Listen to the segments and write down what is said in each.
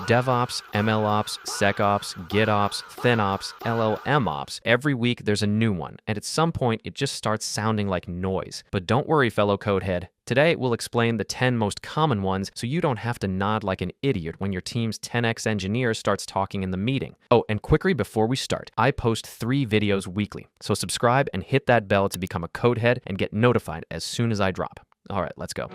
DevOps, MLOps, SecOps, GitOps, FinOps, LLMOps. Every week there's a new one, and at some point it just starts sounding like noise. But don't worry, fellow codehead. Today, we'll explain the 10 most common ones so you don't have to nod like an idiot when your team's 10x engineer starts talking in the meeting. Oh, and quickly before we start, I post 3 videos weekly, so subscribe and hit that bell to become a codehead and get notified as soon as I drop. All right, let's go.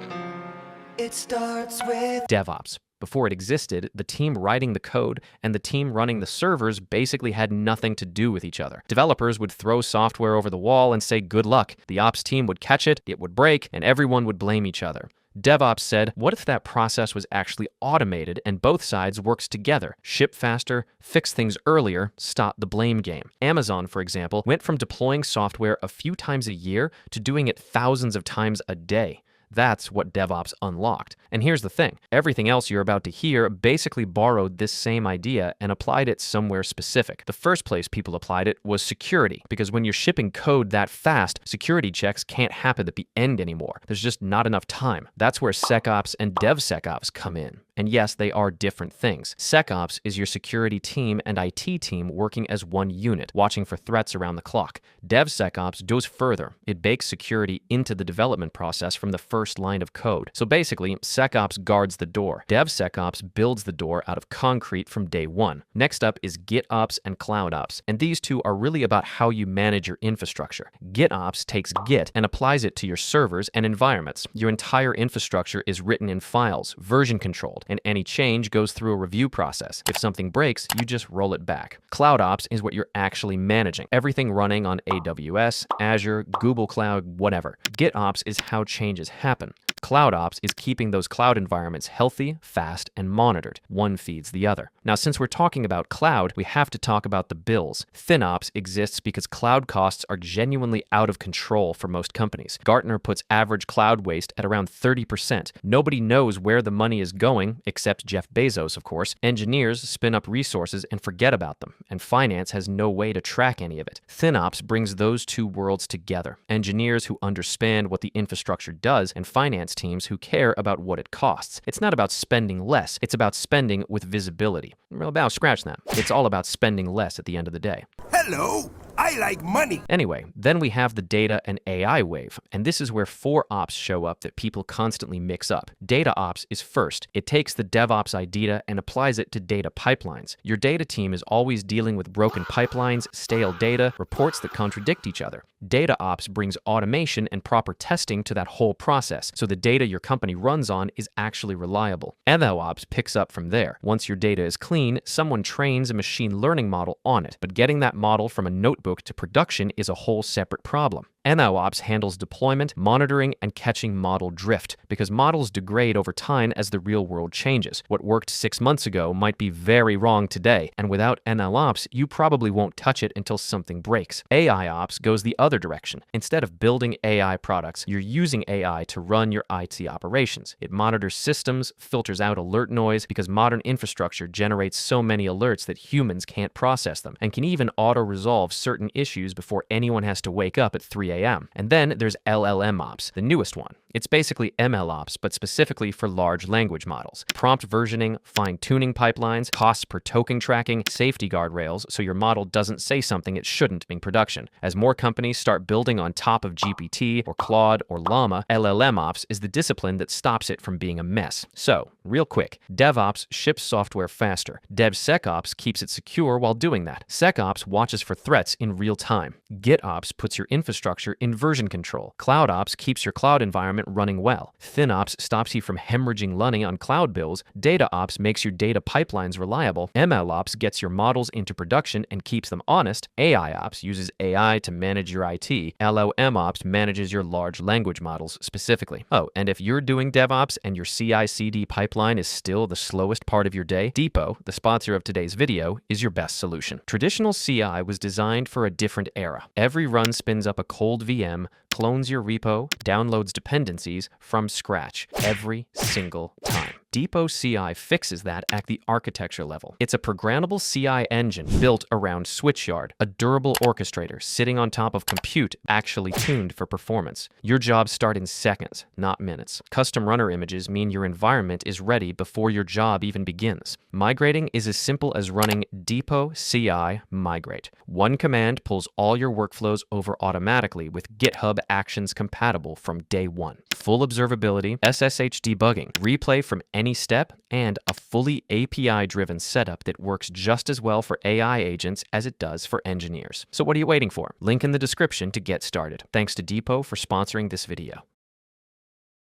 It starts with DevOps. Before it existed, the team writing the code and the team running the servers basically had nothing to do with each other. Developers would throw software over the wall and say good luck. The ops team would catch it, it would break, and everyone would blame each other. DevOps said, what if that process was actually automated and both sides works together? Ship faster, fix things earlier, stop the blame game. Amazon, for example, went from deploying software a few times a year to doing it thousands of times a day. That's what DevOps unlocked. And here's the thing, everything else you're about to hear basically borrowed this same idea and applied it somewhere specific. The first place people applied it was security, because when you're shipping code that fast, security checks can't happen at the end anymore. There's just not enough time. That's where SecOps and DevSecOps come in. And yes, they are different things. SecOps is your security team and IT team working as one unit, watching for threats around the clock. DevSecOps goes further. It bakes security into the development process from the first line of code. So basically, SecOps guards the door. DevSecOps builds the door out of concrete from day one. Next up is GitOps and CloudOps. And these two are really about how you manage your infrastructure. GitOps takes Git and applies it to your servers and environments. Your entire infrastructure is written in files, version controlled, and any change goes through a review process. If something breaks, you just roll it back. CloudOps is what you're actually managing. Everything running on AWS, Azure, Google Cloud, whatever. GitOps is how changes happen. CloudOps is keeping those cloud environments healthy, fast, and monitored. One feeds the other. Now, since we're talking about cloud, we have to talk about the bills. FinOps exists because cloud costs are genuinely out of control for most companies. Gartner puts average cloud waste at around 30%. Nobody knows where the money is going, except Jeff Bezos, of course. Engineers spin up resources and forget about them, and finance has no way to track any of it. FinOps brings those two worlds together. Engineers who understand what the infrastructure does, and finance teams who care about what it costs. It's not about spending less, it's about spending with visibility. Well, scratch that. It's all about spending less at the end of the day. hello, I like money. Anyway, then we have the data and AI wave, and this is where 4 ops show up that people constantly mix up. DataOps is first. It takes the DevOps idea and applies it to data pipelines. Your data team is always dealing with broken pipelines, stale data, reports that contradict each other. DataOps brings automation and proper testing to that whole process, so the data your company runs on is actually reliable. MLOps picks up from there. Once your data is clean, someone trains a machine learning model on it, but getting that model from a notebook to production is a whole separate problem. MLOps handles deployment, monitoring, and catching model drift, because models degrade over time as the real world changes. What worked 6 months ago might be very wrong today, and without MLOps, you probably won't touch it until something breaks. AIOps goes the other direction. Instead of building AI products, you're using AI to run your IT operations. It monitors systems, filters out alert noise, because modern infrastructure generates so many alerts that humans can't process them, and can even auto-resolve certain issues before anyone has to wake up at 3 a.m. And then there's LLMOps, the newest one. It's basically MLOps, but specifically for large language models. Prompt versioning, fine-tuning pipelines, costs per token tracking, safety guardrails, so your model doesn't say something it shouldn't in production. As more companies start building on top of GPT or Claude or Llama, LLMOps is the discipline that stops it from being a mess. So, real quick, DevOps ships software faster. DevSecOps keeps it secure while doing that. SecOps watches for threats in real time. GitOps puts your infrastructure in version control. CloudOps keeps your cloud environment running well. FinOps stops you from hemorrhaging money on cloud bills. DataOps makes your data pipelines reliable. MLOps gets your models into production and keeps them honest. AIOps uses AI to manage your IT. LLMOps manages your large language models specifically. Oh, and if you're doing DevOps and your CI/CD pipeline is still the slowest part of your day, Depot, the sponsor of today's video, is your best solution. Traditional CI was designed for a different era. Every run spins up a cold VM, clones your repo, downloads dependencies from scratch every single time. Depot CI fixes that at the architecture level. It's a programmable CI engine built around Switchyard, a durable orchestrator sitting on top of compute actually tuned for performance. Your jobs start in seconds, not minutes. Custom runner images mean your environment is ready before your job even begins. Migrating is as simple as running Depot CI migrate. One command pulls all your workflows over automatically with GitHub Actions compatible from day one. Full observability, SSH debugging, replay from any step, and a fully API-driven setup that works just as well for AI agents as it does for engineers. So what are you waiting for? Link in the description to get started. Thanks to Depot for sponsoring this video.